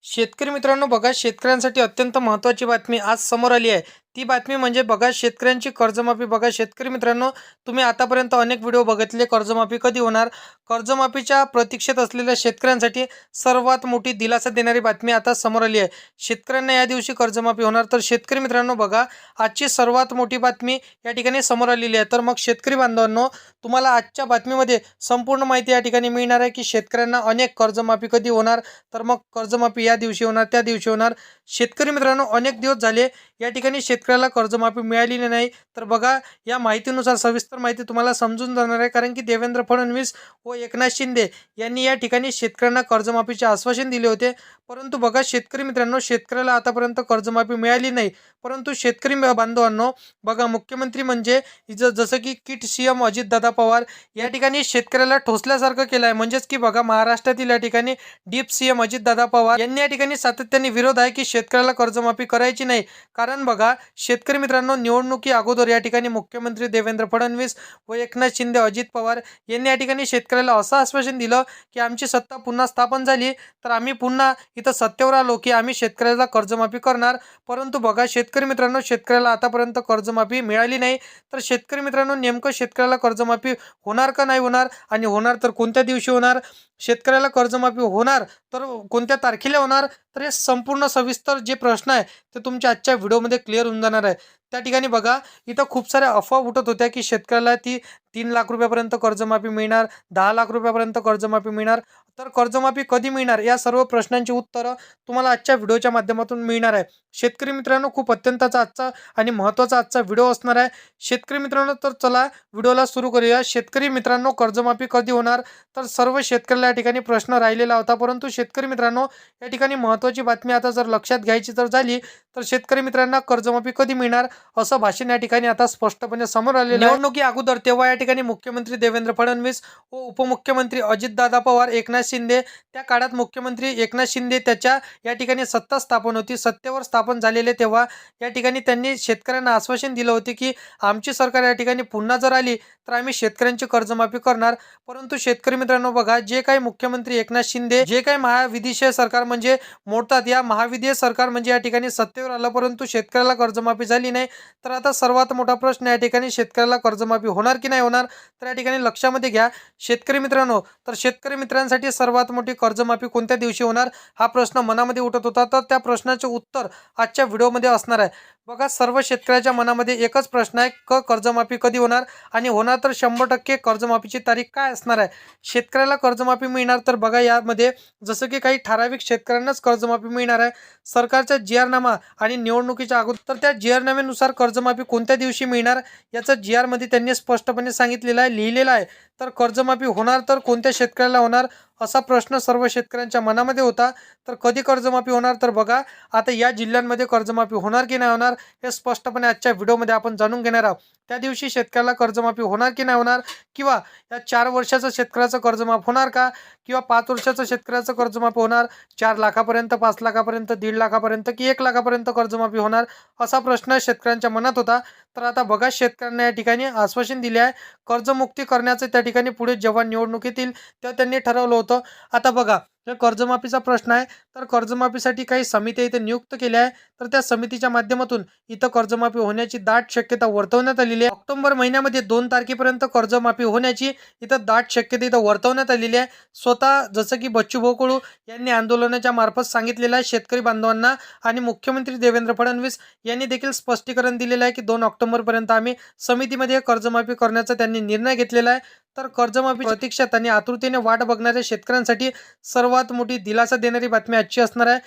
शेतकरी मित्रांनो बघा, शेतकऱ्यांसाठी अत्यंत महत्त्वाची बातमी आज समोर आली आहे. ती बातमी म्हणजे बघा, शेतकऱ्यांची कर्जमाफी. बघा शेतकरी मित्रांनो, तुम्ही आतापर्यंत अनेक व्हिडिओ बघितले, कर्जमाफी कधी होणार. कर्जमाफीच्या प्रतीक्षेत असलेल्या शेतकऱ्यांसाठी सर्वात मोठी दिलासा देणारी बातमी आता समोर आली आहे. शेतकऱ्यांना या दिवशी कर्जमाफी होणार. तर शेतकरी मित्रांनो बघा, आजची सर्वात मोठी बातमी या ठिकाणी समोर आलेली आहे. तर मग शेतकरी बांधवांनो, तुम्हाला आजच्या बातमीमध्ये संपूर्ण माहिती या ठिकाणी मिळणार आहे की शेतकऱ्यांना अनेक कर्जमाफी कधी होणार. तर मग कर्जमाफी या दिवशी होणार, त्या दिवशी होणार. शेतकरी मित्रांनो, अनेक दिवस झाले या ठिकाणी शेतकऱ्याला कर्जमाफी मिळालेली नाही. तर बघा, या माहितीनुसार सविस्तर माहिती तुम्हाला समजून जाणार आहे, कारण की देवेंद्र फडणवीस व एकनाथ शिंदे यांनी या ठिकाणी शेतकऱ्यांना कर्जमाफीचे आश्वासन दिले होते. परंतु बघा शेतकरी मित्रांनो, शेतकऱ्याला आतापर्यंत कर्जमाफी मिळाली नाही. परंतु शेतकरी बांधवांनो बघा, मुख्यमंत्री म्हणजे जसं की किट सीएम अजितदादा पवार या ठिकाणी शेतकऱ्याला ठोसल्यासारखं केलं आहे. म्हणजेच की बघा, महाराष्ट्रातील या ठिकाणी डीप सीएम अजितदादा पवार यांनी या ठिकाणी सातत्याने विरोध आहे की शेतकऱ्याला कर्जमाफी करायची नाही. कारण बघा शेतकरी मित्रांनो, निवडणुकी अगोदर या ठिकाणी मुख्यमंत्री देवेंद्र फडणवीस व एकनाथ शिंदे अजित पवार यांनी या ठिकाणी शेतकऱ्याला असं आश्वासन दिलं की आमची सत्ता पुन्हा स्थापन झाली तर आम्ही पुन्हा इथं सत्तेवर आलो की आम्ही शेतकऱ्याला कर्जमाफी करणार. परंतु बघा शेतकरी मित्रांनो, शेतकऱ्याला आतापर्यंत कर्जमाफी मिळाली नाही. तर शेतकरी मित्रांनो, नेमकं शेतकऱ्याला कर्जमाफी होणार का नाही होणार, आणि होणार तर कोणत्या दिवशी होणार, शेतकऱ्याला कर्जमाफी होणार तर कोणत्या तारखेला होणार, तर हे संपूर्ण सविस्तर जे प्रश्न आहे ते तुमच्या आजच्या व्हिडिओमध्ये क्लिअर होऊन जाणार आहे. त्या ठिकाणी बघा, इथं खूप साऱ्या अफवा उठत होत्या की शेतकऱ्याला ती 3 लाख रुपयापर्यंत कर्जमाफी मिळणार, 10 लाख रुपयापर्यंत कर्जमाफी मिळणार. तर कर्जमाफी कधी मिळणार, या सर्व प्रश्नांची उत्तरं तुम्हाला आजच्या व्हिडिओच्या माध्यमातून मिळणार आहे. शेतकरी मित्रांनो, खूप अत्यंतचा आजचा आणि महत्त्वाचा आजचा व्हिडिओ असणार आहे. शेतकरी मित्रांनो, तर चला व्हिडिओला सुरू करूया. शेतकरी मित्रांनो, कर्जमाफी कधी होणार, तर सर्व शेतकऱ्याला या ठिकाणी प्रश्न राहिलेला होता. परंतु शेतकरी मित्रांनो, या ठिकाणी महत्त्वाची बातमी आता जर लक्षात घ्यायची जर झाली, तर शेतकरी मित्रांना कर्जमाफी कधी मिळणार असं भाषण या ठिकाणी आता स्पष्टपणे समोर आलेलं आहे. निवडणुकी अगोदर तेव्हा या ठिकाणी मुख्यमंत्री देवेंद्र फडणवीस व उपमुख्यमंत्री अजितदादा पवार, एकनाथ शिंदे, त्या काळात मुख्यमंत्री एकनाथ शिंदे त्याच्या या ठिकाणी सत्ता स्थापन होती, सत्तेवर स्थापन झालेले तेव्हा या ठिकाणी त्यांनी शेतकऱ्यांना आश्वासन दिलं होते की आमची सरकार या ठिकाणी पुन्हा जर आली तर आम्ही शेतकऱ्यांची कर्जमाफी करणार. परंतु शेतकरी मित्रांनो बघा, जे काही मुख्यमंत्री एकनाथ शिंदे जे काही महाविधिशय सरकार म्हणजे मोडतात, या महाविधिय सरकार म्हणजे या ठिकाणी सत्तेवर आलं, परंतु शेतकऱ्याला कर्जमाफी झाली नाही. तर आता सर्वात मोठा प्रश्न या ठिकाणी, शेतकऱ्याला कर्जमाफी होणार की नाही होणार. तर या ठिकाणी लक्षामध्ये घ्या शेतकरी मित्रांनो, तर शेतकरी मित्रांसाठी सर्वात मोठी कर्जमाफी कोणत्या दिवशी होणार हा प्रश्न मनामध्ये उठत होता. तर त्या प्रश्नाचे उत्तर आजच्या व्हिडिओमध्ये असणार आहे. बघा, सर्व शेतकऱ्याच्या मनामध्ये एकच प्रश्न आहे, कर्जमाफी कधी होणार, आणि होणार तर 100% कर्जमाफीची तारीख काय असणार आहे. शेतकऱ्याला कर्जमाफी मिळणार तर बघा, यामध्ये जसं की काही ठराविक शेतकऱ्यांनाच कर्जमाफी मिळणार आहे. सरकारचा जाहीरनामा आणि निवडणुकीच्या अगोदर, तर त्या जाहीरनाम्यानुसार कर्जमाफी कोणत्या दिवशी मिळणार याचं GR मध्ये त्यांनी स्पष्टपणे सांगितलेलं आहे, लिहिलेलं आहे. तर कर्जमाफी होणार तर कोणत्या शेतकऱ्याला होणार असा प्रश्न सर्व शेतकऱ्यांच्या मनामध्ये होता. तर कधी कर्जमाफी होणार, तर बघा आता या जिल्ह्यांमध्ये कर्जमाफी होणार की नाही होणार हे स्पष्टपणे आजच्या व्हिडिओमध्ये आपण जाणून घेणार आहोत. त्या दिवशी शेतकऱ्याला कर्जमाफी होणार की नाही होणार, किंवा या 4 वर्षाचं शेतकऱ्याचं कर्जमाफ होणार का, किंवा 5 वर्षाचं शेतकऱ्याचं कर्जमाफ होणार, 4 लाखापर्यंत, 5 लाखापर्यंत, 1.5 लाखापर्यंत की 1 लाखापर्यंत कर्जमाफी होणार, असा प्रश्न शेतकऱ्यांच्या मनात होता. तर आता बघा, शेतकऱ्यांना या ठिकाणी आश्वासन दिले आहे कर्जमुक्ती करण्याचं. त्या ठिकाणी पुढे जेव्हा निवडणूक येतील तेव्हा त्यांनी ठरवलं होतं. आता बघा, कर्जमाफीचा प्रश्न आहे, तर कर्जमाफीसाठी काही समित्या इथे नियुक्त केल्या आहे. तर त्या समितीच्या माध्यमातून इथं कर्जमाफी होण्याची दाट शक्यता वर्तवण्यात आलेली आहे. ऑक्टोबर महिन्यामध्ये 2 तारखेपर्यंत कर्जमाफी होण्याची इथं दाट शक्यता इथं वर्तवण्यात आलेली आहे. स्वतः जसं की बच्चूभाऊ कडू यांनी आंदोलनाच्या मार्फत सांगितलेलं आहे शेतकरी बांधवांना, आणि मुख्यमंत्री देवेंद्र फडणवीस यांनी देखील स्पष्टीकरण दिलेलं आहे की 2 ऑक्टोबरपर्यंत आम्ही समितीमध्ये कर्जमाफी करण्याचा त्यांनी निर्णय घेतलेला आहे. तर कर्जमाफी प्रतीक्षेत आणि आतुरतेने वाट बघणाऱ्या शेतकऱ्यांसाठी सर्वात मोठी दिलासा देणारी बातमी आजची असणार आहे.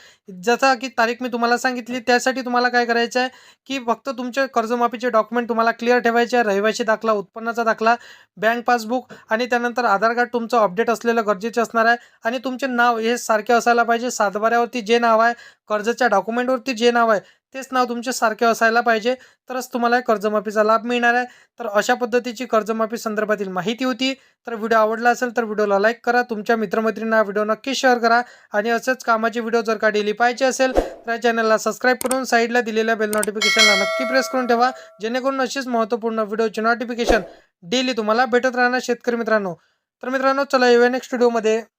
जसं की तारीख मी तुम्हाला सांगितली, त्यासाठी तुम्हाला काय करायचं आहे की फक्त तुमचे कर्जमाफीचे डॉक्युमेंट तुम्हाला क्लिअर ठेवायचे आहे. रहिवासी दाखला, उत्पन्नाचा दाखला, बँक पासबुक आणि त्यानंतर आधार कार्ड तुमचं अपडेट असलेलं गरजेचं असणार आहे. आणि तुमचे नाव हे सारखे असायला पाहिजे. सातबाऱ्यावरती जे नाव आहे, कर्जाच्या डॉक्युमेंटवरती जे नाव आहे तेच नाव तुमचे सारखे असायला पाहिजे, तरच तुम्हाला कर्जमाफीचा लाभ मिळणार आहे. तर अशा पद्धतीची कर्जमाफी संदर्भातील माहिती होती. तर व्हिडिओ आवडला असेल तर व्हिडिओला लाईक करा, तुमच्या मित्रमैत्रिणींना व्हिडिओ नक्की शेअर करा, आणि असेच कामाचे व्हिडिओ जर का डेली पाहिजे असेल तर या चॅनलला सबस्क्राईब करून साईडला दिलेल्या बेल नोटिफिकेशनला नक्की प्रेस करून ठेवा, जेणेकरून अशीच महत्त्वपूर्ण व्हिडिओची नोटिफिकेशन डेली तुम्हाला भेटत राहणार शेतकरी मित्रांनो. तर मित्रांनो, चला येऊया नेक्स्ट व्हिडिओमध्ये.